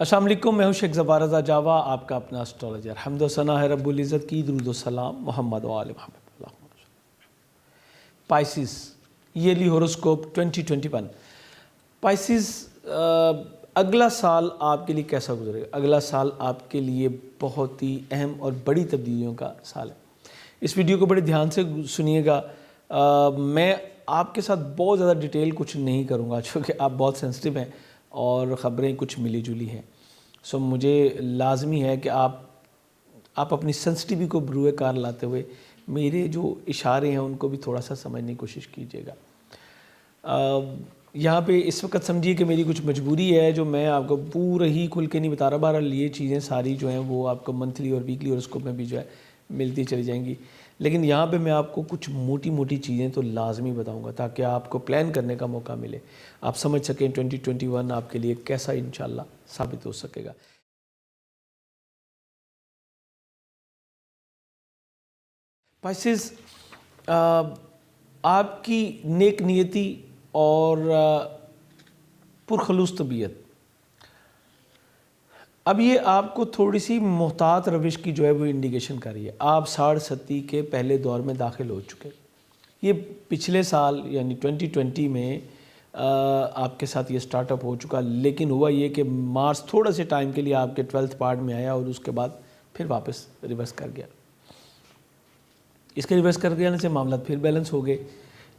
السلام علیکم، میں ہوں شیخ زبار رضا جاوا، آپ کا اپنا اسٹرالوجر۔ حمد و ثنا ہے رب العزت کی، درود و سلام محمد و آل محمد۔ پائسیز ایئرلی ہوروسکوپ 2021۔ پائسیز، اگلا سال آپ کے لیے کیسا گزرے گا؟ اگلا سال آپ کے لیے بہت ہی اہم اور بڑی تبدیلیوں کا سال ہے۔ اس ویڈیو کو بڑے دھیان سے سنیے گا۔ میں آپ کے ساتھ بہت زیادہ ڈیٹیل کچھ نہیں کروں گا، چونکہ آپ بہت سینسٹیو ہیں اور خبریں کچھ ملی جلی ہیں۔ سو مجھے لازمی ہے کہ آپ اپنی سینسٹیوٹی کو بروئے کار لاتے ہوئے میرے جو اشارے ہیں ان کو بھی تھوڑا سا سمجھنے کی کوشش کیجیے گا۔ یہاں پہ اس وقت سمجھیے کہ میری کچھ مجبوری ہے جو میں آپ کو پورا ہی کھل کے نہیں بتا رہا۔ بہرحال یہ چیزیں ساری جو ہیں وہ آپ کو منتھلی اور ویکلی ہوراسکوپ میں بھی جو ہے ملتی چلی جائیں گی، لیکن یہاں پہ میں آپ کو کچھ موٹی موٹی چیزیں تو لازمی بتاؤں گا تاکہ آپ کو پلان کرنے کا موقع ملے، آپ سمجھ سکیں 2021 آپ کے لیے کیسا انشاءاللہ ثابت ہو سکے گا۔ پائسیز، آپ کی نیک نیتی اور پرخلوص طبیعت اب یہ آپ کو تھوڑی سی محتاط روش کی جو ہے وہ انڈیکیشن کر رہی ہے۔ آپ 60 کے پہلے دور میں داخل ہو چکے۔ یہ پچھلے سال یعنی 2020 میں آپ کے ساتھ یہ سٹارٹ اپ ہو چکا، لیکن ہوا یہ کہ مارس تھوڑا سے ٹائم کے لیے آپ کے 12th پارٹ میں آیا اور اس کے بعد پھر واپس ریورس کر گیا۔ اس کے ریورس کر جانے سے معاملات پھر بیلنس ہو گئے،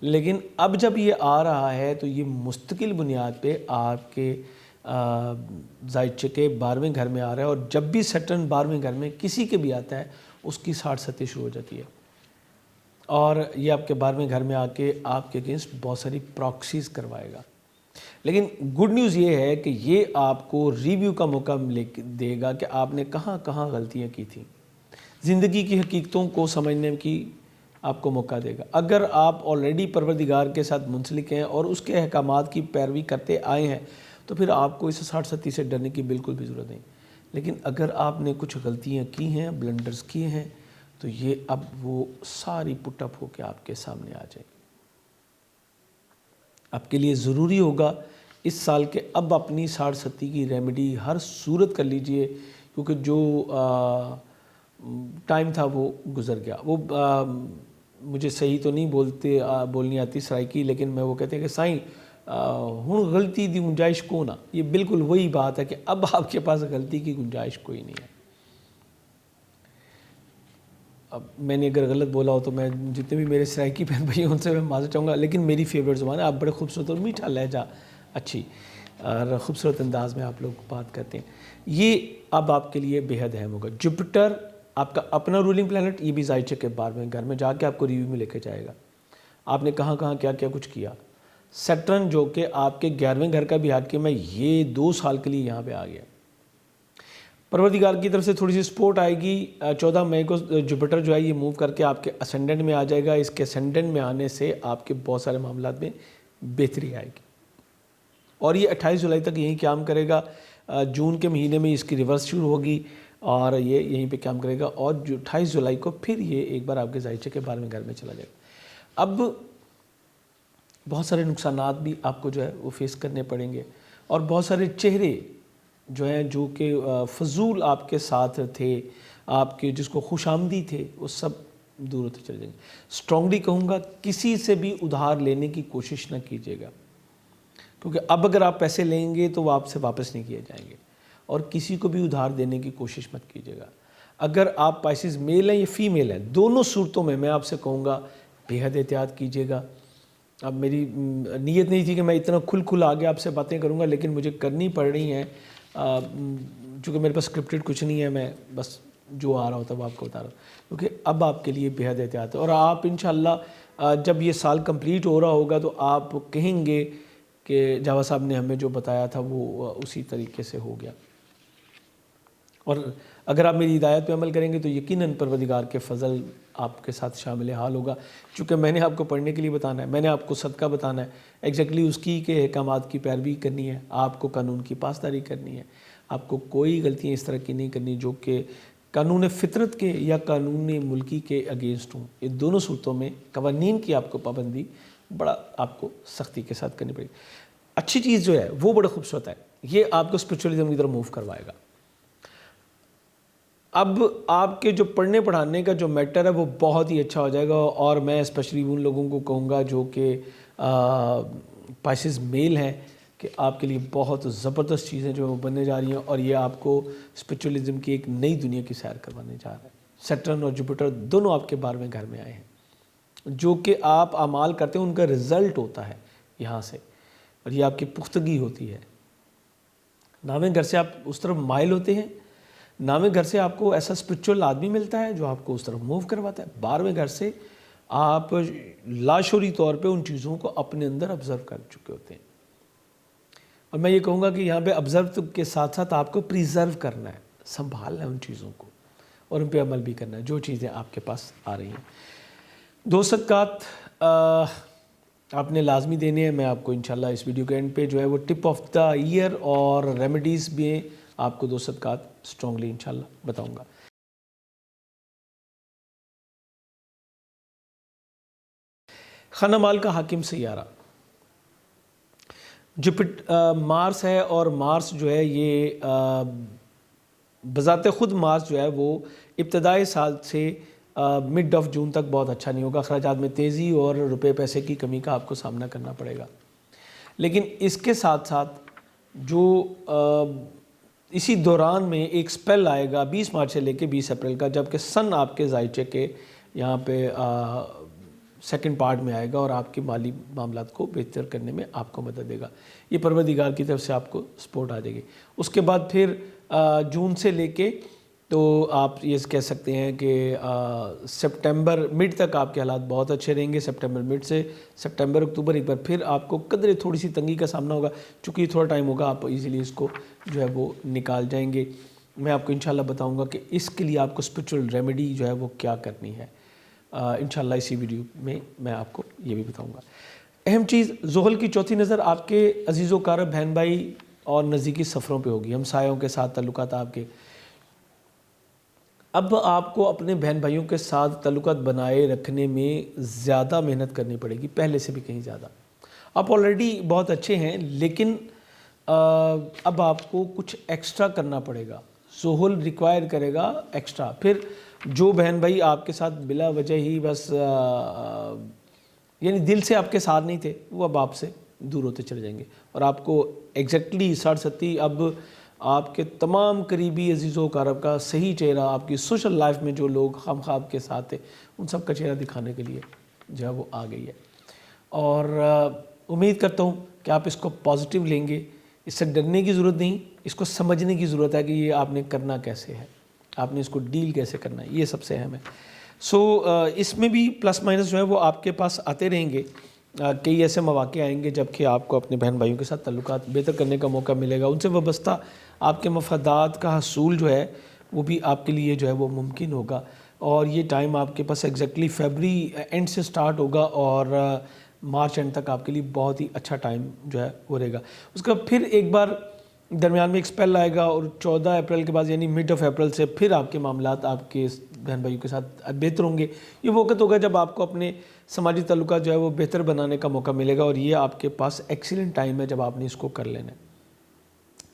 لیکن اب جب یہ آ رہا ہے تو یہ مستقل بنیاد پہ آپ کے زائچے کے 12ویں گھر میں آ رہا ہے، اور جب بھی سیٹرن 12ویں گھر میں کسی کے بھی آتا ہے اس کی 60 شروع ہو جاتی ہے، اور یہ آپ کے 12ویں گھر میں آ کے آپ کے اگینسٹ بہت ساری پراکسیز کروائے گا۔ لیکن گڈ نیوز یہ ہے کہ یہ آپ کو ریویو کا موقع دے گا کہ آپ نے کہاں کہاں غلطیاں کی تھیں، زندگی کی حقیقتوں کو سمجھنے کی آپ کو موقع دے گا۔ اگر آپ آلریڈی پروردگار کے ساتھ منسلک ہیں اور اس کے احکامات کی پیروی کرتے آئے ہیں تو پھر آپ کو اس 60 سے ڈرنے کی بالکل بھی ضرورت نہیں، لیکن اگر آپ نے کچھ غلطیاں کی ہیں، بلنڈرز کیے ہیں، تو یہ اب وہ ساری پٹ اپ ہو کے آپ کے سامنے آ جائیں۔ آپ کے لیے ضروری ہوگا اس سال کے اب اپنی 60 کی ریمیڈی ہر صورت کر لیجئے، کیونکہ جو ٹائم تھا وہ گزر گیا۔ وہ مجھے صحیح تو نہیں بولنی آتی سرائکی، لیکن میں وہ کہتے ہیں کہ سائیں ہن غلطی دی گنجائش کو نہ، یہ بالکل وہی بات ہے کہ اب آپ کے پاس غلطی کی گنجائش کوئی نہیں ہے۔ اب میں نے اگر غلط بولا ہو تو میں جتنے بھی میرے سرائکی بہن بھائی ہیں ان سے میں معذرت چاہوں گا، لیکن میری فیوریٹ زبان ہے۔ آپ بڑے خوبصورت اور میٹھا لہجہ، اچھی اور خوبصورت انداز میں آپ لوگ بات کرتے ہیں، یہ اب آپ کے لیے بے حد اہم ہوگا۔ جوپیٹر آپ کا اپنا رولنگ پلانٹ، یہ بھی زائچے کے 12ویں گھر میں جا کے آپ کو ریویو میں لے کے جائے گا، آپ نے کہاں کہاں کیا کیا کچھ کیا۔ سیٹرن جو کہ آپ کے 11ویں گھر کا بھی حاکم ہے، یہ 2 سال کے لیے یہاں پہ آ گیا۔ پروردگار کی طرف سے تھوڑی سی سپورٹ آئے گی۔ 14 مئی کو جوپیٹر جو ہے یہ موو کر کے آپ کے اسینڈنٹ میں آ جائے گا۔ اس کے اسینڈنٹ میں آنے سے آپ کے بہت سارے معاملات میں بہتری آئے گی، اور یہ 28 جولائی تک یہیں قیام کرے گا۔ جون کے مہینے میں اس کی ریورس شروع ہوگی اور یہ یہیں پہ قیام کرے گا، اور 28 جولائی کو پھر یہ ایک بار آپ کے زائچے کے 12ویں گھر میں چلا جائے گا۔ اب بہت سارے نقصانات بھی آپ کو جو ہے وہ فیس کرنے پڑیں گے، اور بہت سارے چہرے جو ہیں جو کہ فضول آپ کے ساتھ تھے، آپ کے جس کو خوش آمدی تھے، وہ سب دور ہوتے چلے جائیں گے۔ اسٹرانگلی کہوں گا کسی سے بھی ادھار لینے کی کوشش نہ کیجیے گا، کیونکہ اب اگر آپ پیسے لیں گے تو وہ آپ سے واپس نہیں کیے جائیں گے، اور کسی کو بھی ادھار دینے کی کوشش مت کیجیے گا۔ اگر آپ پائسیز میل ہیں یا فیمیل ہیں، دونوں صورتوں میں آپ سے کہوں گا بے حد احتیاط کیجیے گا۔ اب میری نیت نہیں تھی کہ میں اتنا کھل آگے آپ سے باتیں کروں گا، لیکن مجھے کرنی پڑ رہی ہیں، چونکہ میرے پاس اسکرپٹڈ کچھ نہیں ہے، میں بس جو آ رہا ہوتا وہ آپ کو بتا رہا ہوں، کیونکہ اب آپ کے لیے بے حد احتیاط ہے۔ اور آپ انشاءاللہ جب یہ سال کمپلیٹ ہو رہا ہوگا تو آپ کہیں گے کہ جاوا صاحب نے ہمیں جو بتایا تھا وہ اسی طریقے سے ہو گیا۔ اور اگر آپ میری ہدایت پہ عمل کریں گے تو یقیناً پروردگار کے فضل آپ کے ساتھ شامل حال ہوگا، چونکہ میں نے آپ کو پڑھنے کے لیے بتانا ہے، میں نے آپ کو صدقہ بتانا ہے، ایگزیکٹلی اس کی کے احکامات کی پیروی کرنی ہے، آپ کو قانون کی پاسداری کرنی ہے، آپ کو کوئی غلطیاں اس طرح کی نہیں کرنی جو کہ قانون فطرت کے یا قانون ملکی کے اگینسٹ ہوں۔ یہ دونوں صورتوں میں قوانین کی آپ کو پابندی بڑا آپ کو سختی کے ساتھ کرنی پڑے گی۔ اچھی چیز جو ہے وہ بڑا خوبصورت ہے، یہ آپ کو اسپرچولیزم کی طرف موو کروائے گا۔ اب آپ کے جو پڑھنے پڑھانے کا جو میٹر ہے وہ بہت ہی اچھا ہو جائے گا، اور میں اسپیشلی ان لوگوں کو کہوں گا جو کہ پائسز میل ہیں کہ آپ کے لیے بہت زبردست چیزیں جو بننے جا رہی ہیں، اور یہ آپ کو اسپرچولیزم کی ایک نئی دنیا کی سیر کروانے جا رہا ہے۔ سیٹرن اور جوپیٹر دونوں آپ کے 12ویں گھر میں آئے ہیں، جو کہ آپ اعمال کرتے ہیں ان کا رزلٹ ہوتا ہے یہاں سے، اور یہ آپ کی پختگی ہوتی ہے۔ 9ویں گھر سے آپ اس طرف مائل ہوتے ہیں، 9ویں گھر سے آپ کو ایسا اسپرچول آدمی ملتا ہے جو آپ کو اس طرف موو کرواتا ہے۔ 12ویں گھر سے آپ لاشعوری طور پہ ان چیزوں کو اپنے اندر آبزرو کر چکے ہوتے ہیں، اور میں یہ کہوں گا کہ یہاں پہ آبزرو کے ساتھ ساتھ آپ کو پریزرو کرنا ہے، سنبھالنا ہے ان چیزوں کو، اور ان پہ عمل بھی کرنا ہے جو چیزیں آپ کے پاس آ رہی ہیں۔ 2 صدقات آپ نے لازمی دینے ہیں۔ میں آپ کو انشاءاللہ اس ویڈیو کے اینڈ پہ جو ہے وہ ٹپ آف دا ایئر اور ریمیڈیز بھی آپ کو 2 صدقات اسٹرانگلی انشاءاللہ بتاؤں گا۔ خانہ مال کا حاکم سیارہ مارس ہے، اور مارس جو ہے یہ بذات خود مارس جو ہے وہ ابتدائی سال سے مڈ آف جون تک بہت اچھا نہیں ہوگا، اخراجات میں تیزی اور روپے پیسے کی کمی کا آپ کو سامنا کرنا پڑے گا۔ لیکن اس کے ساتھ ساتھ جو اسی دوران میں ایک سپیل آئے گا 20 مارچ سے لے کے 20 اپریل کا، جب کہ سن آپ کے زائچے کے یہاں پہ سیکنڈ پارٹ میں آئے گا، اور آپ کی مالی معاملات کو بہتر کرنے میں آپ کو مدد دے گا۔ یہ پروردگار کی طرف سے آپ کو سپورٹ آ جائے گی۔ اس کے بعد پھر جون سے لے کے تو آپ یہ کہہ سکتے ہیں کہ سپٹمبر مڈ تک آپ کے حالات بہت اچھے رہیں گے۔ سپٹمبر مڈ سے سپٹمبر اکتوبر ایک بار پھر آپ کو قدرے تھوڑی سی تنگی کا سامنا ہوگا، چونکہ یہ تھوڑا ٹائم ہوگا، آپ ایزیلی اس کو جو ہے وہ نکال جائیں گے۔ میں آپ کو انشاءاللہ بتاؤں گا کہ اس کے لیے آپ کو اسپرچول ریمیڈی جو ہے وہ کیا کرنی ہے، انشاءاللہ اسی ویڈیو میں آپ کو یہ بھی بتاؤں گا۔ اہم چیز، زحل کی چوتھی نظر آپ کے عزیز و اقارب، بہن بھائی اور نزدیکی سفروں پہ ہوگی، ہمسایوں کے ساتھ تعلقات آپ کے۔ اب آپ کو اپنے بہن بھائیوں کے ساتھ تعلقات بنائے رکھنے میں زیادہ محنت کرنی پڑے گی، پہلے سے بھی کہیں زیادہ۔ آپ آلریڈی بہت اچھے ہیں، لیکن اب آپ کو کچھ ایکسٹرا کرنا پڑے گا۔ زحل ریکوائر کرے گا ایکسٹرا۔ پھر جو بہن بھائی آپ کے ساتھ بلا وجہ ہی بس یعنی دل سے آپ کے ساتھ نہیں تھے، وہ اب آپ سے دور ہوتے چلے جائیں گے، اور آپ کو ایگزیکٹلی 60-70 اب آپ کے تمام قریبی عزیز و اقارب کا صحیح چہرہ، آپ کی سوشل لائف میں جو لوگ خواہ کے ساتھ تھے، ان سب کا چہرہ دکھانے کے لیے جو ہے وہ آ گئی ہے۔ اور امید کرتا ہوں کہ آپ اس کو پازیٹیو لیں گے۔ اس سے ڈرنے کی ضرورت نہیں، اس کو سمجھنے کی ضرورت ہے کہ یہ آپ نے کرنا کیسے ہے، آپ نے اس کو ڈیل کیسے کرنا ہے، یہ سب سے اہم ہے۔ اس میں بھی پلس مائنس جو ہے وہ آپ کے پاس آتے رہیں گے۔ کئی ایسے مواقع آئیں گے جب کہ آپ کو اپنے بہن بھائیوں کے ساتھ تعلقات بہتر کرنے کا موقع ملے گا، ان سے وابستہ آپ کے مفادات کا حصول جو ہے وہ بھی آپ کے لیے جو ہے وہ ممکن ہوگا۔ اور یہ ٹائم آپ کے پاس ایگزیکٹلی فیبری اینڈ سے سٹارٹ ہوگا، اور مارچ اینڈ تک آپ کے لیے بہت ہی اچھا ٹائم جو ہے وہ رہے گا۔ اس کا پھر ایک بار درمیان میں ایک سپیل آئے گا، اور 14 اپریل کے بعد یعنی مڈ آف اپریل سے پھر آپ کے معاملات آپ کے بہن بھائیوں کے ساتھ بہتر ہوں گے۔ یہ وقت ہوگا جب آپ کو اپنے سماجی تعلقات جو ہے وہ بہتر بنانے کا موقع ملے گا، اور یہ آپ کے پاس ایکسیلنٹ ٹائم ہے جب آپ نے اس کو کر لینا ہے۔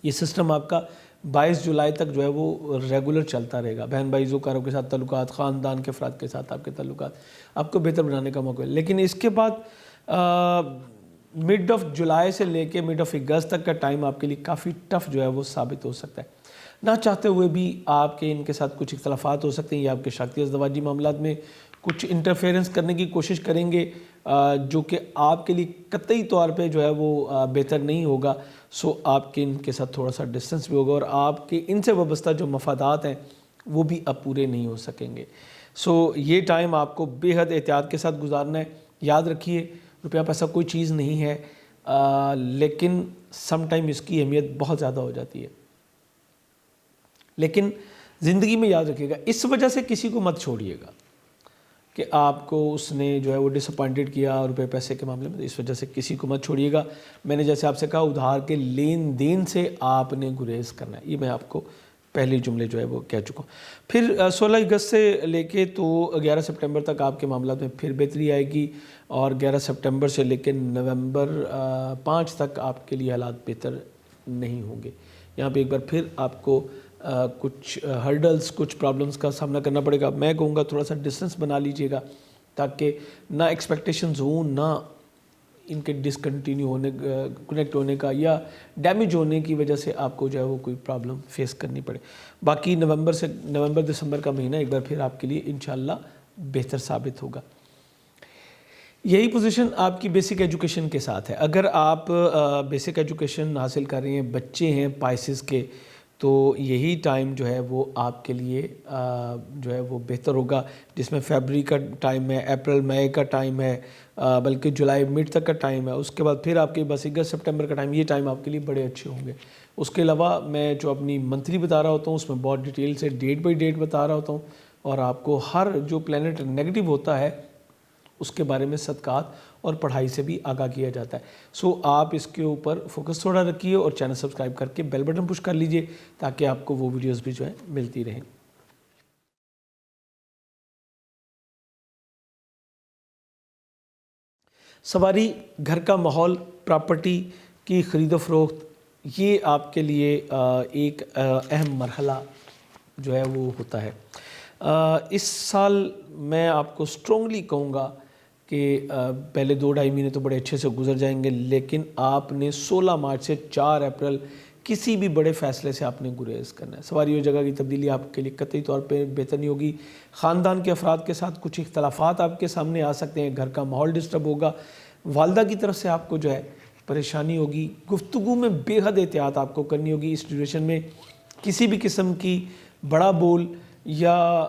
یہ سسٹم آپ کا 22 جولائی تک جو ہے وہ ریگولر چلتا رہے گا۔ بہن بھائی زوکاروں کے ساتھ تعلقات، خاندان کے افراد کے ساتھ آپ کے تعلقات آپ کو بہتر بنانے کا موقع ہے۔ لیکن اس کے بعد مڈ آف جولائی سے لے کے مڈ آف اگست تک کا ٹائم آپ کے لیے کافی ٹف جو ہے وہ ثابت ہو سکتا ہے۔ نہ چاہتے ہوئے بھی آپ کے ان کے ساتھ کچھ اختلافات ہو سکتے ہیں، یا آپ کے شخصی ازدواجی معاملات میں کچھ انٹرفیئرنس کرنے کی کوشش کریں گے، جو کہ آپ کے لیے قطعی طور پہ جو ہے وہ بہتر نہیں ہوگا۔ آپ کے ان کے ساتھ تھوڑا سا ڈسٹنس بھی ہوگا، اور آپ کے ان سے وابستہ جو مفادات ہیں وہ بھی اب پورے نہیں ہو سکیں گے۔ یہ ٹائم آپ کو بے حد احتیاط کے ساتھ گزارنا ہے۔ یاد رکھیے، روپیہ پیسہ کوئی چیز نہیں ہے، لیکن سم ٹائم اس کی اہمیت بہت زیادہ ہو جاتی ہے۔ لیکن زندگی میں یاد رکھیے گا، اس وجہ سے کسی کو مت چھوڑیے گا کہ آپ کو اس نے جو ہے وہ ڈس اپوائنٹڈ کیا روپے پیسے کے معاملے میں، اس وجہ سے کسی کو مت چھوڑیے گا۔ میں نے جیسے آپ سے کہا، ادھار کے لین دین سے آپ نے گریز کرنا ہے، یہ میں آپ کو پہلی جملے جو ہے وہ کہہ چکا ہوں۔ پھر 16 اگست سے لے کے تو 11 سپٹمبر تک آپ کے معاملات میں پھر بہتری آئے گی، اور 11 سپٹمبر سے لے کے نومبر 5 تک آپ کے لیے حالات بہتر نہیں ہوں گے. یہاں پہ ایک بار پھر آپ کو کچھ ہرڈلز، کچھ پرابلمس کا سامنا کرنا پڑے گا. میں کہوں گا تھوڑا سا ڈسٹنس بنا لیجئے گا تاکہ نہ ایکسپیکٹیشنز ہوں، نہ ان کے ڈسکنٹینیو ہونے، کنیکٹ ہونے کا یا ڈیمیج ہونے کی وجہ سے آپ کو جو ہے وہ کوئی پرابلم فیس کرنی پڑے. باقی نومبر دسمبر کا مہینہ ایک بار پھر آپ کے لیے انشاءاللہ بہتر ثابت ہوگا. یہی پوزیشن آپ کی بیسک ایجوکیشن کے ساتھ ہے. اگر آپ بیسک ایجوکیشن حاصل کر رہے ہیں، بچے ہیں پائسز کے، تو یہی ٹائم جو ہے وہ آپ کے لیے جو ہے وہ بہتر ہوگا، جس میں فیبرری کا ٹائم ہے، اپریل مئی کا ٹائم ہے، بلکہ جولائی مڈ تک کا ٹائم ہے. اس کے بعد پھر آپ کے بس اگست سپٹمبر کا ٹائم، یہ ٹائم آپ کے لیے بڑے اچھے ہوں گے. اس کے علاوہ میں جو اپنی منتھلی بتا رہا ہوتا ہوں اس میں بہت ڈیٹیل سے ڈیٹ بائی ڈیٹ بتا رہا ہوتا ہوں، اور آپ کو ہر جو پلینٹ نیگیٹو ہوتا ہے اس کے بارے میں صدقات اور پڑھائی سے بھی آگاہ کیا جاتا ہے. سو آپ اس کے اوپر فوکس تھوڑا رکھیے اور چینل سبسکرائب کر کے بیل بٹن پش کر لیجئے تاکہ آپ کو وہ ویڈیوز بھی جو ہے ملتی رہیں. سواری، گھر کا ماحول، پراپرٹی کی خرید و فروخت، یہ آپ کے لیے ایک اہم مرحلہ جو ہے وہ ہوتا ہے. اس سال میں آپ کو سٹرونگلی کہوں گا کہ پہلے 2-2.5 مہینے تو بڑے اچھے سے گزر جائیں گے، لیکن آپ نے 16 مارچ سے 4 اپریل کسی بھی بڑے فیصلے سے آپ نے گریز کرنا ہے. سواری اور جگہ کی تبدیلی آپ کے لیے قطعی طور پہ بہتر نہیں ہوگی. خاندان کے افراد کے ساتھ کچھ اختلافات آپ کے سامنے آ سکتے ہیں، گھر کا ماحول ڈسٹرب ہوگا، والدہ کی طرف سے آپ کو جو ہے پریشانی ہوگی. گفتگو میں بے حد احتیاط آپ کو کرنی ہوگی. اس ڈیوریشن میں کسی بھی قسم کی بڑا بول یا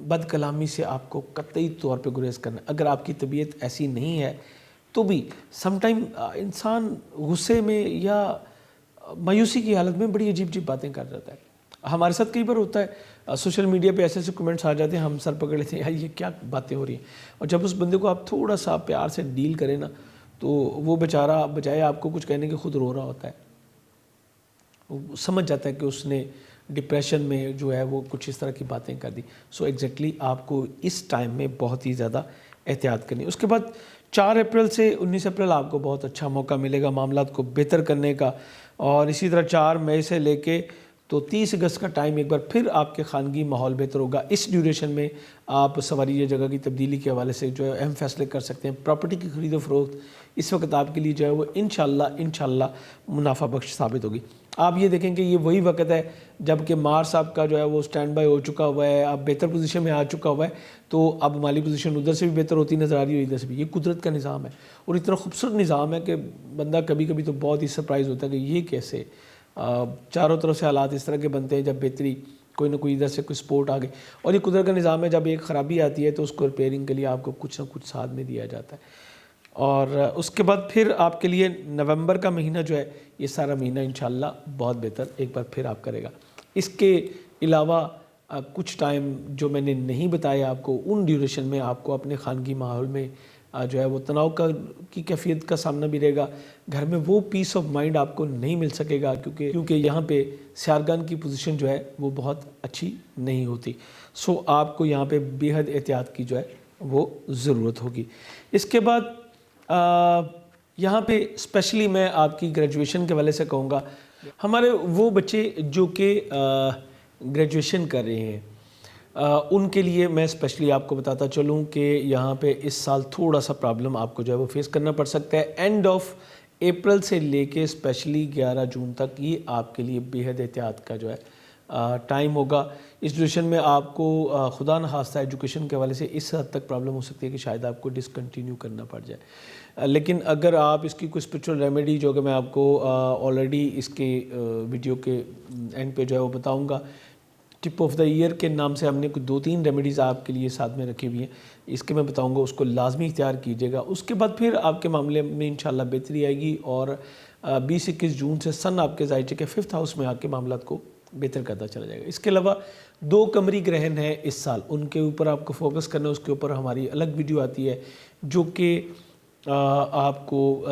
بد کلامی سے آپ کو قطعی طور پہ گریز کرنا ہے. اگر آپ کی طبیعت ایسی نہیں ہے تو بھی سم ٹائم انسان غصے میں یا مایوسی کی حالت میں بڑی عجیب عجیب باتیں کر جاتا ہے. ہمارے ساتھ کئی بار ہوتا ہے، سوشل میڈیا پہ ایسے ایسے کمنٹس آ جاتے ہیں، ہم سر پکڑ لیتے ہیں یار یہ کیا باتیں ہو رہی ہیں. اور جب اس بندے کو آپ تھوڑا سا پیار سے ڈیل کریں نا تو وہ بیچارہ بجائے آپ کو کچھ کہنے کے خود رو رہا ہوتا ہے. وہ سمجھ جاتا ہے کہ اس نے ڈپریشن میں جو ہے وہ کچھ اس طرح کی باتیں کر دی. سو ایگزیکٹلی آپ کو اس ٹائم میں بہت ہی زیادہ احتیاط کرنی. اس کے بعد 4 اپریل سے 19 اپریل آپ کو بہت اچھا موقع ملے گا معاملات کو بہتر کرنے کا. اور اسی طرح 4 مئی سے لے کے تو 30 اگست کا ٹائم ایک بار پھر آپ کے خانگی ماحول بہتر ہوگا. اس ڈیوریشن میں آپ سواری یا جگہ کی تبدیلی کے حوالے سے جو ہے اہم فیصلے کر سکتے ہیں. پراپرٹی کی خرید و فروخت اس وقت آپ کے لیے جو ہے وہ انشاءاللہ منافع بخش ثابت ہوگی. آپ یہ دیکھیں کہ یہ وہی وقت ہے جب کہ مارس آپ کا جو ہے وہ سٹینڈ بائی ہو چکا ہوا ہے، آپ بہتر پوزیشن میں آ چکا ہوا ہے، تو اب مالی پوزیشن ادھر سے بھی بہتر ہوتی نظر آ رہی ہے، ادھر سے بھی. یہ قدرت کا نظام ہے اور اتنا خوبصورت نظام ہے کہ بندہ کبھی کبھی تو بہت ہی سرپرائز ہوتا ہے کہ یہ کیسے چاروں طرف سے حالات اس طرح کے بنتے ہیں جب بہتری کوئی نہ کوئی ادھر سے کوئی سپورٹ آ گئی. اور یہ قدرت کا نظام ہے، جب ایک خرابی آتی ہے تو اس کو ریپیئرنگ کے لیے آپ کو کچھ نہ کچھ ساتھ میں دیا جاتا ہے. اور اس کے بعد پھر آپ کے لیے نومبر کا مہینہ جو ہے یہ سارا مہینہ انشاءاللہ بہت بہتر ایک بار پھر آپ کرے گا. اس کے علاوہ کچھ ٹائم جو میں نے نہیں بتایا آپ کو، ان ڈیوریشن میں آپ کو اپنے خانگی ماحول میں جو ہے وہ تناؤ کی کیفیت کا سامنا بھی رہے گا. گھر میں وہ پیس آف مائنڈ آپ کو نہیں مل سکے گا کیونکہ یہاں پہ سیارگان کی پوزیشن جو ہے وہ بہت اچھی نہیں ہوتی. سو آپ کو یہاں پہ بے حد احتیاط کی جو ہے وہ ضرورت ہوگی. اس کے بعد یہاں پہ اسپیشلی میں آپ کی گریجویشن کے حوالے سے کہوں گا، ہمارے وہ بچے جو کہ گریجویشن کر رہے ہیں ان کے لیے میں اسپیشلی آپ کو بتاتا چلوں کہ یہاں پہ اس سال تھوڑا سا پرابلم آپ کو جو ہے وہ فیس کرنا پڑ سکتا ہے. اینڈ آف اپریل سے لے کے اسپیشلی 11 جون تک یہ آپ کے لیے بے حد احتیاط کا جو ہے ٹائم ہوگا. اس ڈیوریشن میں آپ کو خدا نخواستہ ایجوکیشن کے حوالے سے اس حد تک پرابلم ہو سکتی ہے کہ شاید آپ کو ڈسکنٹینیو کرنا پڑ جائے. لیکن اگر آپ اس کی کوئی اسپرچول ریمیڈی جو کہ میں آپ کو آلریڈی اس کے ویڈیو کے اینڈ پہ جو ہے وہ بتاؤں گا، ٹپ آف دا ایئر کے نام سے ہم نے کوئی 2-3 ریمیڈیز آپ کے لیے ساتھ میں رکھی ہوئی ہیں، اس کے میں بتاؤں گا، اس کو لازمی اختیار کیجیے گا. اس کے بعد پھر آپ کے معاملے میں انشاءاللہ بہتری آئے گی اور 20-21 جون سے سن آپ کے ظاہر کے 5th ہاؤس میں آ کے معاملات کو بہتر کرتا چلا جائے گا. اس کے علاوہ 2 قمری گرہن ہیں اس سال، ان کے اوپر آپ کو فوکس کرنا ہے. اس کے اوپر ہماری الگ ویڈیو آتی ہے جو کہ آپ کو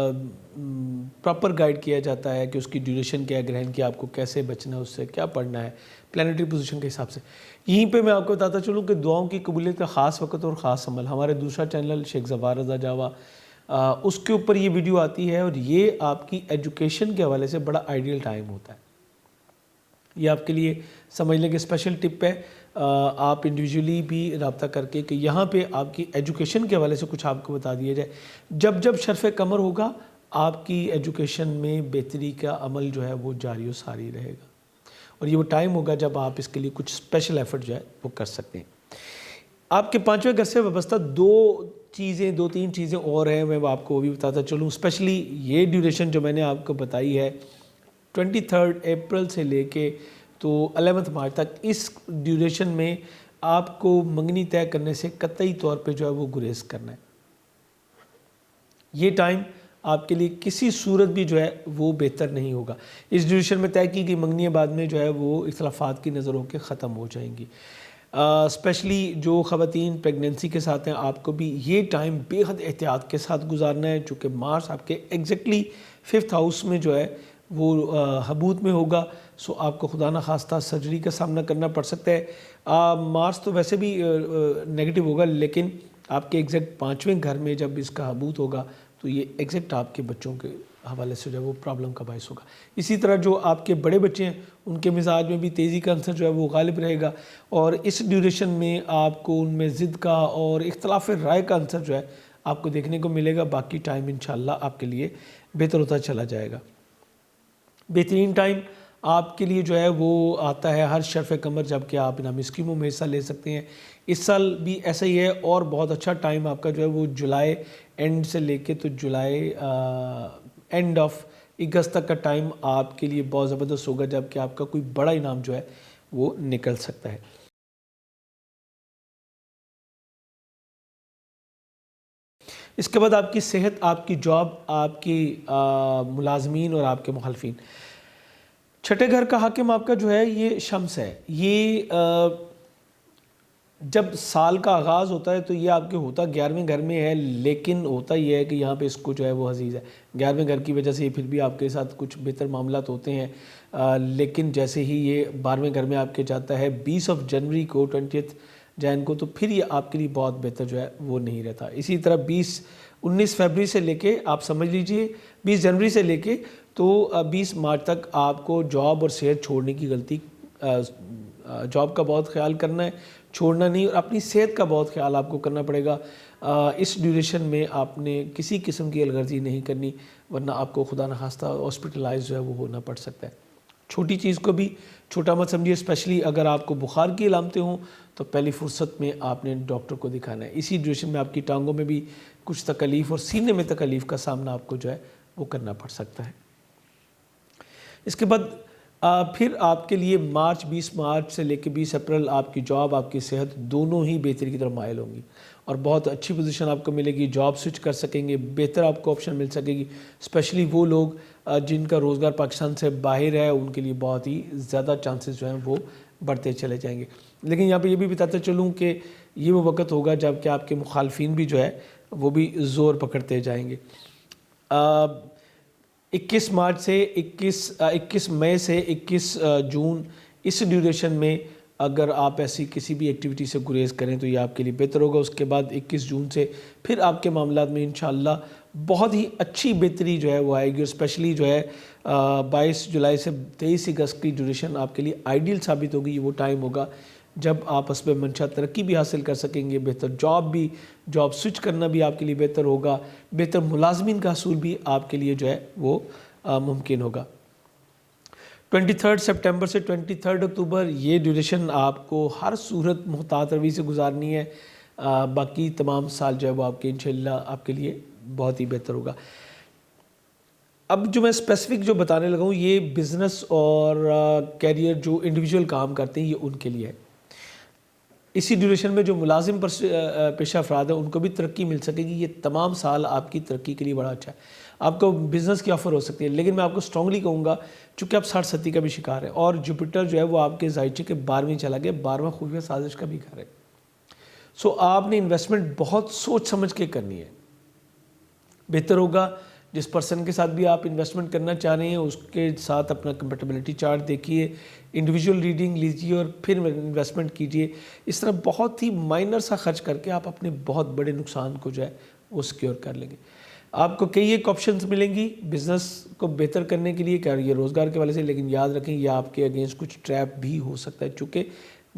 پراپر گائیڈ کیا جاتا ہے کہ اس کی ڈیوریشن کیا ہے گرہن کی، آپ کو کیسے بچنا ہے، اس سے کیا پڑھنا ہے پلانیٹری پوزیشن کے حساب سے. یہیں پہ میں آپ کو بتاتا چلوں کہ دعاؤں کی قبولیت کا خاص وقت اور خاص عمل، ہمارے دوسرا چینل شیخ ظفار رضا جاوا اس کے اوپر یہ ویڈیو آتی ہے، اور یہ آپ کی ایجوکیشن کے حوالے سے بڑا آئیڈیل ٹائم ہوتا ہے. یہ آپ کے لیے سمجھ لیں کہ اسپیشل ٹپ ہے. آپ انڈیویجولی بھی رابطہ کر کے کہ یہاں پہ آپ کی ایجوکیشن کے حوالے سے کچھ آپ کو بتا دیا جائے. جب شرف قمر ہوگا آپ کی ایجوکیشن میں بہتری کا عمل جو ہے وہ جاری و ساری رہے گا، اور یہ وہ ٹائم ہوگا جب آپ اس کے لیے کچھ اسپیشل ایفرٹ جو ہے وہ کر سکتے ہیں. آپ کے 5ویں گھر سے وابستہ دو تین چیزیں اور ہیں، میں آپ کو وہ بھی بتاتا چلوں. اسپیشلی یہ ڈیوریشن جو میں نے آپ کو بتائی ہے 23 اپریل سے لے کے تو 11 مارچ تک، اس ڈیوریشن میں آپ کو منگنی طے کرنے سے قطعی طور پہ جو ہے وہ گریز کرنا ہے. یہ ٹائم آپ کے لیے کسی صورت بھی جو ہے وہ بہتر نہیں ہوگا. اس ڈیوریشن میں طے کی گئی منگنیاں بعد میں جو ہے وہ اختلافات کی نظر ہو کے ختم ہو جائیں گی. اسپیشلی جو خواتین پریگننسی کے ساتھ ہیں، آپ کو بھی یہ ٹائم بے حد احتیاط کے ساتھ گزارنا ہے، چونکہ مارس آپ کے ایگزیکٹلی 5th ہاؤس میں جو ہے وہ حبوط میں ہوگا. سو آپ کو خدا نخواستہ سرجری کا سامنا کرنا پڑ سکتا ہے. مارس تو ویسے بھی نیگیٹو ہوگا، لیکن آپ کے ایگزیکٹ 5ویں گھر میں جب اس کا حبوط ہوگا تو یہ ایگزیکٹ آپ کے بچوں کے حوالے سے جو ہے وہ پرابلم کا باعث ہوگا. اسی طرح جو آپ کے بڑے بچے ہیں ان کے مزاج میں بھی تیزی کا عنصر جو ہے وہ غالب رہے گا، اور اس ڈیوریشن میں آپ کو ان میں ضد کا اور اختلاف رائے کا عنصر جو ہے آپ کو دیکھنے کو ملے گا. باقی ٹائم انشاءاللہ آپ کے لیے بہتر ہوتا چلا جائے گا. بہترین ٹائم آپ کے لیے جو ہے وہ آتا ہے ہر شرف قمر جب کہ آپ انعامی اسکیموں میں حصہ لے سکتے ہیں. اس سال بھی ایسا ہی ہے، اور بہت اچھا ٹائم آپ کا جو ہے وہ جولائی اینڈ سے لے کے تو جولائی اینڈ آف اگست تک کا ٹائم آپ کے لیے بہت زبردست ہوگا، جب کہ آپ کا کوئی بڑا انعام جو ہے وہ نکل سکتا ہے. اس کے بعد آپ کی صحت، آپ کی جاب، آپ کی ملازمین اور آپ کے مخالفین. 6ٹھے گھر کا حاکم آپ کا جو ہے یہ شمس ہے. یہ جب سال کا آغاز ہوتا ہے تو یہ آپ کے ہوتا 11ویں گھر میں ہے، لیکن ہوتا یہ ہے کہ یہاں پہ اس کو جو ہے وہ عزیز ہے 11ویں گھر کی وجہ سے. پھر بھی آپ کے ساتھ کچھ بہتر معاملات ہوتے ہیں، لیکن جیسے ہی یہ 12ویں گھر میں آپ کے جاتا ہے 20 جنوری کو 20 جان کو، تو پھر یہ آپ کے لیے بہت بہتر جو ہے وہ نہیں رہتا. اسی طرح 19 فیبری سے لے کے آپ سمجھ لیجئے 20 جنوری سے لے کے تو 20 مارچ تک آپ کو جاب اور صحت چھوڑنے کی غلطی، جاب کا بہت خیال کرنا ہے، چھوڑنا نہیں، اور اپنی صحت کا بہت خیال آپ کو کرنا پڑے گا. اس ڈیوریشن میں آپ نے کسی قسم کی الغرضی نہیں کرنی، ورنہ آپ کو خدا نخواستہ ہاسپٹلائز جو ہے وہ ہونا پڑ سکتا ہے. چھوٹی چیز کو بھی چھوٹا مت سمجھیے، اسپیشلی اگر آپ کو بخار کی علامتیں ہوں تو پہلی فرصت میں آپ نے ڈاکٹر کو دکھانا ہے. اسی ڈیوریشن میں آپ کی ٹانگوں میں بھی کچھ تکلیف اور سینے میں تکلیف کا سامنا آپ کو جو ہے وہ کرنا پڑ سکتا ہے. اس کے بعد پھر آپ کے لیے 20 مارچ سے لے کے 20 اپریل آپ کی جاب، آپ کی صحت دونوں ہی بہتری کی طرف مائل ہوں گی، اور بہت اچھی پوزیشن آپ کو ملے گی. جاب سوئچ کر سکیں گے، بہتر آپ کو آپشن مل سکے گی. اسپیشلی وہ لوگ جن کا روزگار پاکستان سے باہر ہے، ان کے لیے بہت ہی زیادہ چانسز جو ہیں وہ بڑھتے چلے جائیں گے. لیکن یہاں پہ یہ بھی بتاتے چلوں کہ یہ وہ وقت ہوگا جب کہ آپ کے مخالفین بھی جو ہے وہ بھی زور پکڑتے جائیں گے. 21 مارچ سے 21 مئی سے 21 جون اس ڈیوریشن میں اگر آپ ایسی کسی بھی ایکٹیویٹی سے گریز کریں تو یہ آپ کے لیے بہتر ہوگا. اس کے بعد 21 جون سے پھر آپ کے معاملات میں انشاءاللہ بہت ہی اچھی بہتری جو ہے وہ آئے گی. اور اسپیشلی جو ہے 22 جولائی سے 23 اگست کی ڈیوریشن آپ کے لیے آئیڈیل ثابت ہوگی. یہ وہ ٹائم ہوگا جب آپ حسب منشا ترقی بھی حاصل کر سکیں گے، بہتر جاب سوئچ کرنا بھی آپ کے لیے بہتر ہوگا، بہتر ملازمین کا حصول بھی آپ کے لیے جو ہے وہ ممکن ہوگا. 23 سپٹمبر سے 23 اکتوبر یہ ڈیوریشن آپ کو ہر صورت محتاط روی سے گزارنی ہے. باقی تمام سال جو ہے وہ آپ کے انشاءاللہ آپ کے لیے بہت ہی بہتر ہوگا. اب جو میں اسپیسیفک جو بتانے لگا ہوں یہ بزنس اور کیریئر جو انڈیویجول کام کرتے ہیں یہ ان کے لیے ہے. اسی ڈیوریشن میں جو ملازم پیشہ افراد ہیں ان کو بھی ترقی مل سکے گی. یہ تمام سال آپ کی ترقی کے لیے بڑا اچھا ہے. آپ کو بزنس کی آفر ہو سکتی ہے، لیکن میں آپ کو اسٹرانگلی کہوں گا چونکہ آپ 60 کا بھی شکار ہے، اور جوپیٹر جو ہے وہ آپ کے زائچے کے 12ویں چلا گیا، 12واں خفیہ سازش کا بھی گھر ہے. سو آپ نے انویسٹمنٹ بہت سوچ سمجھ کے کرنی ہے. بہتر ہوگا جس پرسن کے ساتھ بھی آپ انویسٹمنٹ کرنا چاہ رہے ہیں اس کے ساتھ اپنا کمپیٹیبلٹی چارٹ دیکھیے، انڈیویجول ریڈنگ لیجیے اور پھر انویسٹمنٹ کیجیے. اس طرح بہت ہی مائنر سا خرچ کر کے آپ اپنے بہت بڑے نقصان کو جو ہے وہ سیکیور کر لیں گے. آپ کو کئی ایک آپشنز ملیں گی بزنس کو بہتر کرنے کے لیے، یہ روزگار کے والے سے، لیکن یاد رکھیں یہ آپ کے اگینسٹ کچھ ٹریپ بھی ہو سکتا ہے، چونکہ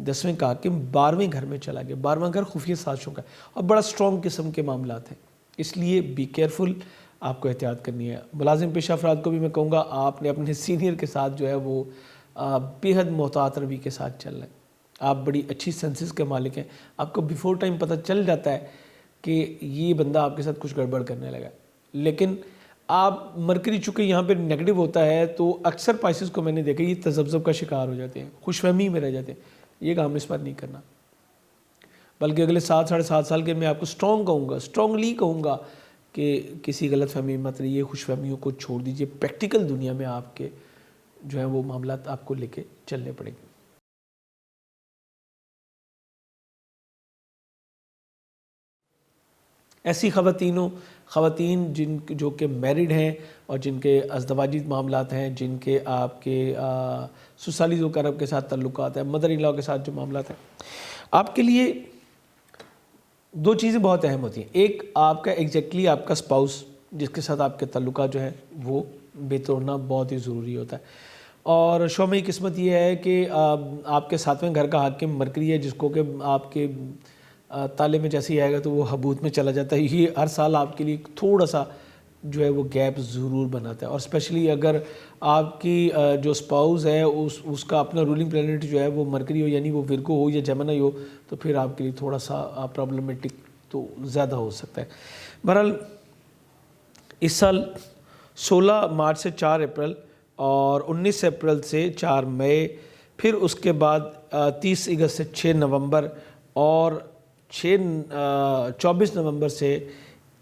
10ویں کا حاکم 12ویں گھر میں چلا گیا. 12واں گھر خفیہ سازشوں کا ہے اور بڑا اسٹرانگ قسم کے معاملات ہیں، اس لیے بی کیئرفل، آپ کو احتیاط کرنی ہے. ملازم پیشہ افراد کو بھی میں کہوں گا آپ نے اپنے سینئر کے ساتھ جو ہے وہ بے حد محتاط روی کے ساتھ چلنا ہے. آپ بڑی اچھی سینسز کے مالک ہیں، آپ کو بیفور ٹائم پتہ چل جاتا ہے کہ یہ بندہ آپ کے ساتھ کچھ گڑبڑ کرنے لگا ہے. لیکن آپ مرکری چونکہ یہاں پہ نیگیٹو ہوتا ہے تو اکثر پائسز کو میں نے دیکھا یہ تذبذب کا شکار ہو جاتے ہیں، خوش فہمی میں رہ جاتے ہیں. یہ کام اس پر نہیں کرنا، بلکہ اگلے 7-7.5 سال کے میں آپ کو اسٹرانگلی کہوں گا کہ کسی غلط فہمی مت رہیے، خوش فہمیوں کو چھوڑ دیجئے. پریکٹیکل دنیا میں آپ کے جو ہیں وہ معاملات آپ کو لے کے چلنے پڑیں گے. ایسی خواتین جو کہ میرڈ ہیں اور جن کے ازدواجی معاملات ہیں، جن کے آپ کے سسرالی ذوالقرب کے ساتھ تعلقات ہیں، مدر ان لا کے ساتھ جو معاملات ہیں، آپ کے لیے 2 چیزیں بہت اہم ہوتی ہیں. ایک آپ کا ایگزیکٹلی آپ کا اسپاؤس جس کے ساتھ آپ کے تعلقات جو ہیں وہ بہتر ہونا بہت ہی ضروری ہوتا ہے. اور شومی قسمت یہ ہے کہ آپ کے 7ویں گھر کا حاکم مرکری ہے، جس کو کہ آپ کے تالے میں جیسے ہی آئے گا تو وہ حبوت میں چلا جاتا ہے. یہ ہر سال آپ کے لیے تھوڑا سا جو ہے وہ گیپ ضرور بناتا ہے، اور اسپیشلی اگر آپ کی جو اسپاؤز ہے اس کا اپنا رولنگ پلانٹ جو ہے وہ مرکری ہو، یعنی وہ ورگو ہو یا جیمنائی ہو، تو پھر آپ کے لیے تھوڑا سا پرابلمٹک تو زیادہ ہو سکتا ہے. بہرحال اس سال 16 مارچ سے 4 اپریل اور 19 اپریل سے 4 مئی، پھر اس کے بعد 30 اگست سے 6 نومبر اور 24 نومبر سے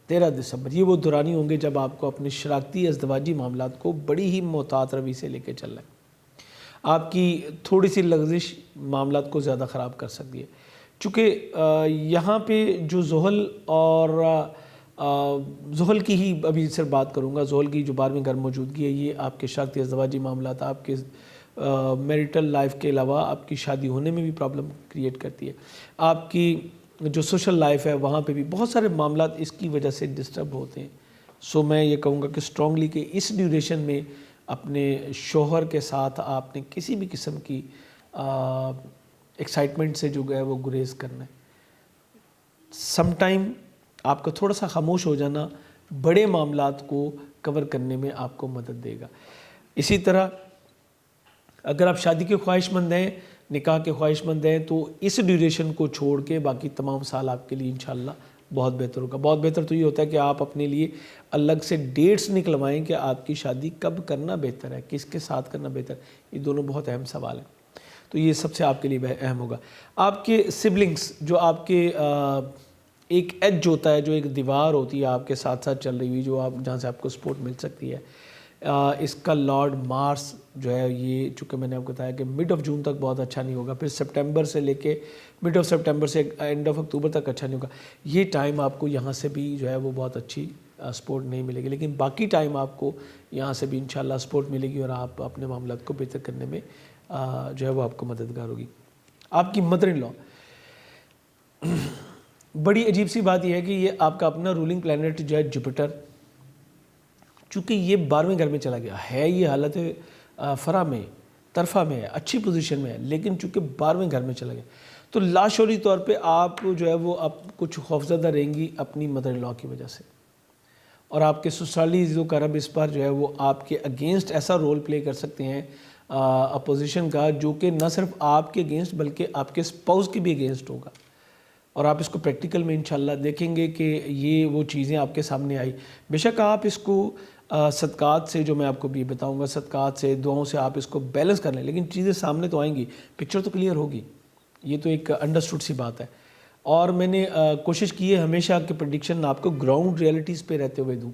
13 دسمبر، یہ وہ دورانی ہوں گے جب آپ کو اپنے شراکتی ازدواجی معاملات کو بڑی ہی محتاط روی سے لے کے چلنا ہے. آپ کی تھوڑی سی لغزش معاملات کو زیادہ خراب کر سکتی ہے، چونکہ یہاں پہ جو زحل اور زحل کی ہی ابھی صرف بات کروں گا، زحل کی جو 12ویں گھر موجودگی ہے یہ آپ کے شراکتی ازدواجی معاملات، آپ کے میریٹل لائف کے علاوہ آپ کی شادی ہونے میں بھی پرابلم کریٹ کرتی ہے. آپ کی جو سوشل لائف ہے وہاں پہ بھی بہت سارے معاملات اس کی وجہ سے ڈسٹرب ہوتے ہیں. سو میں یہ کہوں گا کہ اسٹرانگلی کہ اس ڈیوریشن میں اپنے شوہر کے ساتھ آپ نے کسی بھی قسم کی ایکسائٹمنٹ سے جو ہے وہ گریز کرنا ہے. سم ٹائم آپ کا تھوڑا سا خاموش ہو جانا بڑے معاملات کو کور کرنے میں آپ کو مدد دے گا. اسی طرح اگر آپ شادی کے خواہش مند ہیں، نکاح کے خواہش مند ہیں، تو اس ڈیوریشن کو چھوڑ کے باقی تمام سال آپ کے لیے انشاءاللہ بہت بہتر ہوگا. بہت بہتر تو یہ ہوتا ہے کہ آپ اپنے لیے الگ سے ڈیٹس نکلوائیں کہ آپ کی شادی کب کرنا بہتر ہے، کس کے ساتھ کرنا بہتر ہے. یہ دونوں بہت اہم سوال ہیں، تو یہ سب سے آپ کے لیے اہم ہوگا. آپ کے سبلنگس جو آپ کے ایک ایج ہوتا ہے، جو ایک دیوار ہوتی ہے آپ کے ساتھ ساتھ چل رہی ہوئی، جو آپ جہاں سے آپ کو سپورٹ مل سکتی ہے، اس کا لارڈ مارس جو ہے یہ چونکہ میں نے آپ کو بتایا کہ مڈ آف جون تک بہت اچھا نہیں ہوگا، پھر سپٹمبر سے لے کے مڈ آف سپٹمبر سے اینڈ آف اکتوبر تک اچھا نہیں ہوگا. یہ ٹائم آپ کو یہاں سے بھی جو ہے وہ بہت اچھی سپورٹ نہیں ملے گی، لیکن باقی ٹائم آپ کو یہاں سے بھی انشاءاللہ سپورٹ ملے گی اور آپ اپنے معاملات کو بہتر کرنے میں جو ہے وہ آپ کو مددگار ہوگی. آپ کی مدر ان لا، بڑی عجیب سی بات یہ ہے کہ یہ آپ کا اپنا رولنگ پلانٹ جو ہے جوپیٹر، چونکہ یہ 12ویں گھر میں چلا گیا ہے، یہ حالت فرا میں طرفہ میں ہے، اچھی پوزیشن میں ہے، لیکن چونکہ 12ویں گھر میں چلا گیا تو لاشعوری طور پہ آپ جو ہے وہ اب کچھ خوفزدہ رہیں گی اپنی مدر ان لا کی وجہ سے. اور آپ کے سسرالی ذوالقرب اس پر جو ہے وہ آپ کے اگینسٹ ایسا رول پلے کر سکتے ہیں اپوزیشن کا، جو کہ نہ صرف آپ کے اگینسٹ بلکہ آپ کے اسپاؤس کے بھی اگینسٹ ہوگا. اور آپ اس کو پریکٹیکل میں انشاءاللہ دیکھیں گے کہ یہ وہ چیزیں آپ کے سامنے آئی. بے شک آپ اس کو صدقات سے، جو میں آپ کو بھی بتاؤں گا، صدقات سے، دعاؤں سے آپ اس کو بیلنس کر لیں، لیکن چیزیں سامنے تو آئیں گی، پکچر تو کلیئر ہوگی. یہ تو ایک انڈرسٹوڈ سی بات ہے. اور میں نے کوشش کی ہے ہمیشہ کہ پریڈکشن آپ کو گراؤنڈ ریئلٹیز پہ رہتے ہوئے دوں.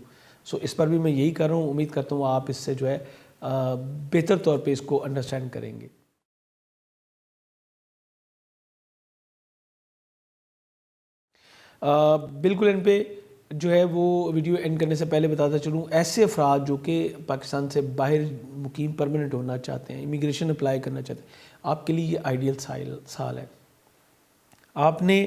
سو اس پر بھی میں یہی کر رہا ہوں، امید کرتا ہوں آپ اس سے جو ہے بہتر طور پہ اس کو انڈرسٹینڈ کریں گے. بالکل ان پہ جو ہے وہ ویڈیو اینڈ کرنے سے پہلے بتاتا چلوں، ایسے افراد جو کہ پاکستان سے باہر مقیم پرماننٹ ہونا چاہتے ہیں، امیگریشن اپلائی کرنا چاہتے ہیں، آپ کے لیے یہ آئیڈیل سال ہے. آپ نے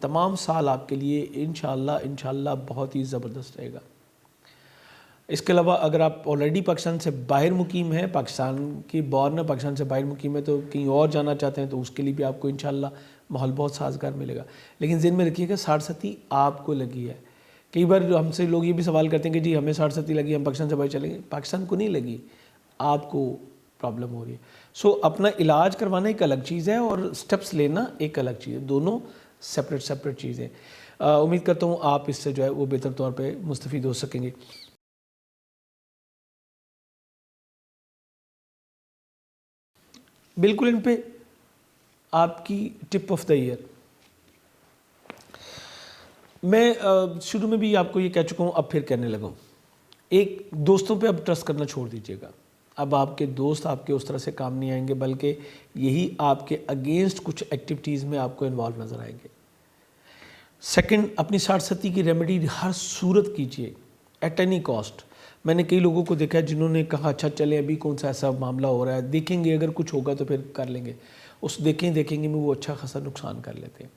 تمام سال آپ کے لیے انشاءاللہ بہت ہی زبردست رہے گا۔ اس کے علاوہ اگر آپ آلریڈی پاکستان سے باہر مقیم ہیں، پاکستان کی بورن ہے، پاکستان سے باہر مقیم ہے، تو کہیں اور جانا چاہتے ہیں تو اس کے لیے بھی آپ کو انشاءاللہ ماحول بہت سازگار ملے گا۔ لیکن ذہن میں رکھیے گا 60-70 آپ کو لگی ہے۔ کئی بار ہم سے لوگ یہ بھی سوال کرتے ہیں کہ جی ہمیں 60-70 لگی، ہم پاکستان سے باہر چلیں گے۔ پاکستان کو نہیں لگی، آپ کو پرابلم ہو رہی ہے۔ سو اپنا علاج کروانا ایک الگ چیز ہے اور سٹیپس لینا ایک الگ چیز ہے، دونوں سپریٹ چیزیں۔ امید کرتا ہوں آپ اس سے جو ہے وہ بہتر طور پہ مستفید ہو سکیں گے۔ بالکل ان پہ آپ کی ٹپ آف دا ایئر، میں شروع میں بھی آپ کو یہ کہہ چکا ہوں، اب پھر کہنے لگا ہوں، ایک دوستوں پہ اب ٹرسٹ کرنا چھوڑ دیجیے گا۔ اب آپ کے دوست آپ کے اس طرح سے کام نہیں آئیں گے، بلکہ یہی آپ کے اگینسٹ کچھ ایکٹیویٹیز میں آپ کو انوالو نظر آئیں گے۔ سیکنڈ، اپنی 60-70 کی ریمیڈی ہر صورت کیجیے ایٹ اینی کاسٹ۔ میں نے کئی لوگوں کو دیکھا ہے جنہوں نے کہا اچھا چلیں ابھی کون سا ایسا معاملہ ہو رہا ہے، دیکھیں گے اگر کچھ ہوگا تو پھر کر لیں گے، اس دیکھیں گے میں وہ اچھا خاصا نقصان کر لیتے ہیں۔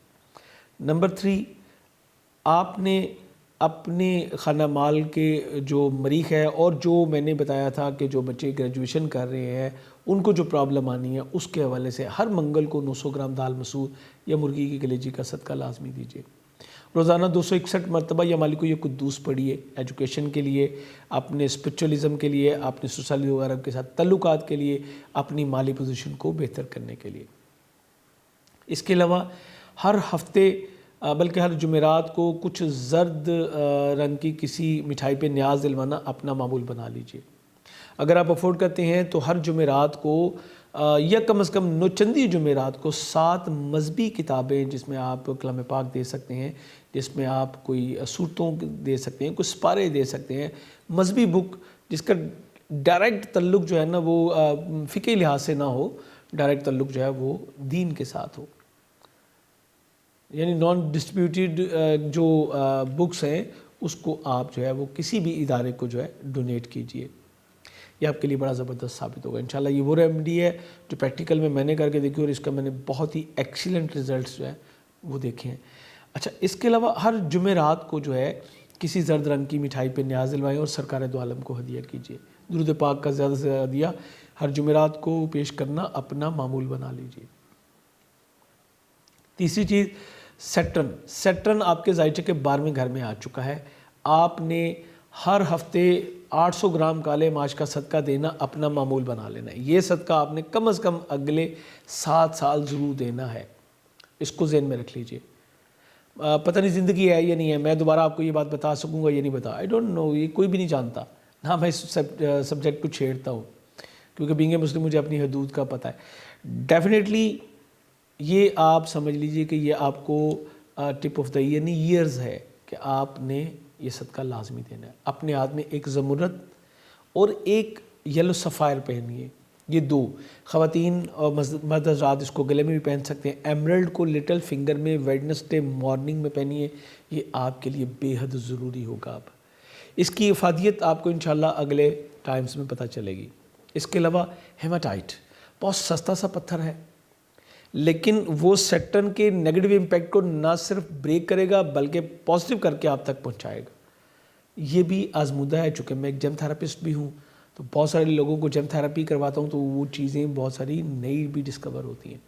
نمبر 3، آپ نے اپنے خانہ مال کے جو مریخ ہے، اور جو میں نے بتایا تھا کہ جو بچے گریجویشن کر رہے ہیں ان کو جو پرابلم آنی ہے، اس کے حوالے سے ہر منگل کو 900 گرام دال مسور یا مرغی کی کلیجی کا صدقہ لازمی دیجیے۔ روزانہ 261 مرتبہ یا مالک یہ قدوس پڑھیے، ایجوکیشن کے لیے، اپنے اسپرچولیزم کے لیے، اپنے سوسائٹی وغیرہ کے ساتھ تعلقات کے لیے، اپنی مالی پوزیشن کو بہتر کرنے کے لیے۔ اس کے علاوہ ہر ہفتے بلکہ ہر جمعرات کو کچھ زرد رنگ کی کسی مٹھائی پہ نیاز دلوانا اپنا معمول بنا لیجئے۔ اگر آپ افورڈ کرتے ہیں تو ہر جمعرات کو یا کم از کم نوچندی جمعرات کو 7 مذہبی کتابیں، جس میں آپ کلام پاک دے سکتے ہیں، جس میں آپ کوئی صورتوں دے سکتے ہیں، کچھ سپارے دے سکتے ہیں، مذہبی بک جس کا ڈائریکٹ تعلق جو ہے نا وہ فقہی لحاظ سے نہ ہو، ڈائریکٹ تعلق جو ہے وہ دین کے ساتھ ہو، یعنی نان ڈسٹریبیوٹیڈ جو بکس ہیں اس کو آپ جو ہے وہ کسی بھی ادارے کو جو ہے ڈونیٹ کیجئے۔ یہ آپ کے لیے بڑا زبردست ثابت ہوگا انشاءاللہ۔ یہ وہ ریمیڈی ہے جو پریکٹیکل میں نے کر کے دیکھی اور اس کا میں نے بہت ہی ایکسیلنٹ ریزلٹس جو ہے وہ دیکھے ہیں۔ اچھا، اس کے علاوہ ہر جمعرات کو جو ہے کسی زرد رنگ کی مٹھائی پہ نیاز دلوائیں اور سرکار دو عالم کو ہدیہ کیجیے۔ درود پاک کا زیادہ سے زیادہ ہدیہ ہر جمعرات کو پیش کرنا اپنا معمول بنا لیجیے۔ تیسری چیز، سیٹرن آپ کے ذائچے کے 12ویں گھر میں آ چکا ہے۔ آپ نے ہر ہفتے 800 گرام کالے ماش کا صدقہ دینا اپنا معمول بنا لینا ہے۔ یہ صدقہ آپ نے کم از کم اگلے 7 سال ضرور دینا ہے، اس کو ذہن میں رکھ لیجئے۔ پتہ نہیں زندگی ہے یا نہیں ہے، میں دوبارہ آپ کو یہ بات بتا سکوں گا یا نہیں بتا، آئی ڈونٹ نو، یہ کوئی بھی نہیں جانتا نہ میں اس سبجیکٹ کو چھیڑتا ہوں، کیونکہ بینگ اے مسلم مجھے اپنی حدود کا پتہ ہے۔ ڈیفینیٹلی یہ آپ سمجھ لیجئے کہ یہ آپ کو ٹپ آف دا ایئر نہیں ایئرز ہے کہ آپ نے یہ صدقہ لازمی دینا ہے۔ اپنے ہاتھ میں ایک زمرد اور ایک یلو سفائر پہنیے، یہ 2 خواتین اور مرد حضرات اس کو گلے میں بھی پہن سکتے ہیں۔ ایمرلڈ کو لٹل فنگر میں ویڈنسڈے مارننگ میں پہنیے، یہ آپ کے لیے بے حد ضروری ہوگا۔ اب اس کی افادیت آپ کو انشاءاللہ اگلے ٹائمز میں پتہ چلے گی۔ اس کے علاوہ ہیماٹائٹ بہت سستا سا پتھر ہے، لیکن وہ سیٹرن کے نیگیٹو امپیکٹ کو نہ صرف بریک کرے گا بلکہ پازیٹیو کر کے آپ تک پہنچائے گا۔ یہ بھی آزمودہ ہے، چونکہ میں ایک جیم تھراپسٹ بھی ہوں تو بہت سارے لوگوں کو جیم تھراپی کرواتا ہوں تو وہ چیزیں بہت ساری نئی بھی ڈسکور ہوتی ہیں۔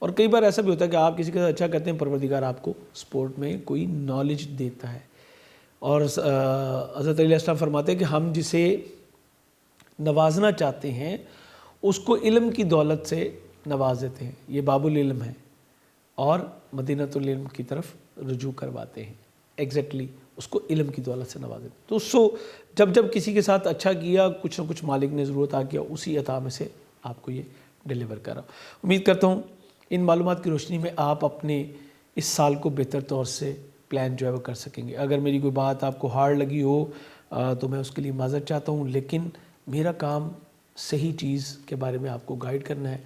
اور کئی بار ایسا بھی ہوتا ہے کہ آپ کسی کے ساتھ اچھا کرتے ہیں، پروردگار آپ کو سپورٹ میں کوئی نالج دیتا ہے۔ اور حضرت علیہ السلام فرماتے ہیں کہ ہم جسے نوازنا چاہتے ہیں اس کو علم کی دولت سے نواز دیتے ہیں، یہ باب العلم ہے، اور مدینۃ العلم کی طرف رجوع کرواتے ہیں۔ ایگزیکٹلی اس کو علم کی دولت سے نوازے۔ تو جب کسی کے ساتھ اچھا کیا، کچھ نہ کچھ مالک نے ضرورت آ کیا، اسی عطا میں سے آپ کو یہ ڈیلیور کرا۔ امید کرتا ہوں ان معلومات کی روشنی میں آپ اپنے اس سال کو بہتر طور سے پلان جو ہے وہ کر سکیں گے۔ اگر میری کوئی بات آپ کو ہارڈ لگی ہو تو میں اس کے لیے معذرت چاہتا ہوں، لیکن میرا کام صحیح چیز کے بارے میں آپ کو گائیڈ کرنا ہے۔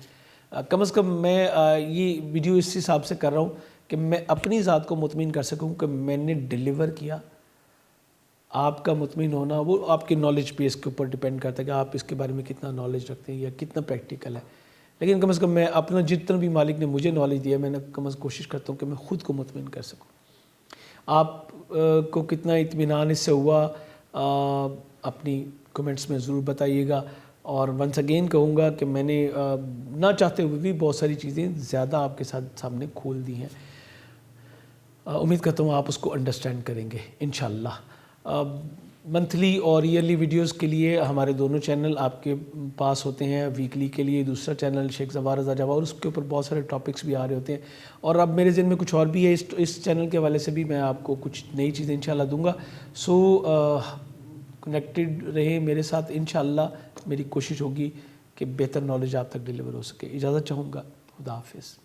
کم از کم میں یہ ویڈیو اس حساب سے کر رہا ہوں کہ میں اپنی ذات کو مطمئن کر سکوں کہ میں نے ڈیلیور کیا۔ آپ کا مطمئن ہونا وہ آپ کے نالج بیس کے اوپر ڈیپینڈ کرتا ہے کہ آپ اس کے بارے میں کتنا نالج رکھتے ہیں یا کتنا پریکٹیکل ہے، لیکن کم از کم میں اپنا جتنا بھی مالک نے مجھے نالج دیا میں کم از کوشش کرتا ہوں کہ میں خود کو مطمئن کر سکوں. آپ کو کتنا اطمینان اس سے ہوا اپنی کمنٹس میں ضرور بتائیے گا. اور ونس اگین کہوں گا کہ میں نے نہ چاہتے ہوئے بھی بہت ساری چیزیں زیادہ آپ کے ساتھ سامنے کھول دی ہیں. امید کرتا ہوں آپ اس کو انڈرسٹینڈ کریں گے انشاءاللہ. منتھلی اور ایئرلی ویڈیوز کے لیے ہمارے دونوں چینل آپ کے پاس ہوتے ہیں. ویکلی کے لیے دوسرا چینل شیخ ظفار رضا جواہر، اس کے اوپر بہت سارے ٹاپکس بھی آ رہے ہوتے ہیں. اور اب میرے ذہن میں کچھ اور بھی ہے، اس چینل کے حوالے سے بھی میں آپ کو کچھ نئی چیزیں انشاءاللہ دوں گا. سو کنیکٹڈ رہیں میرے ساتھ. انشاءاللہ میری کوشش ہوگی کہ بہتر نالج آپ تک ڈیلیور ہو سکے. اجازت چاہوں گا. خدا حافظ.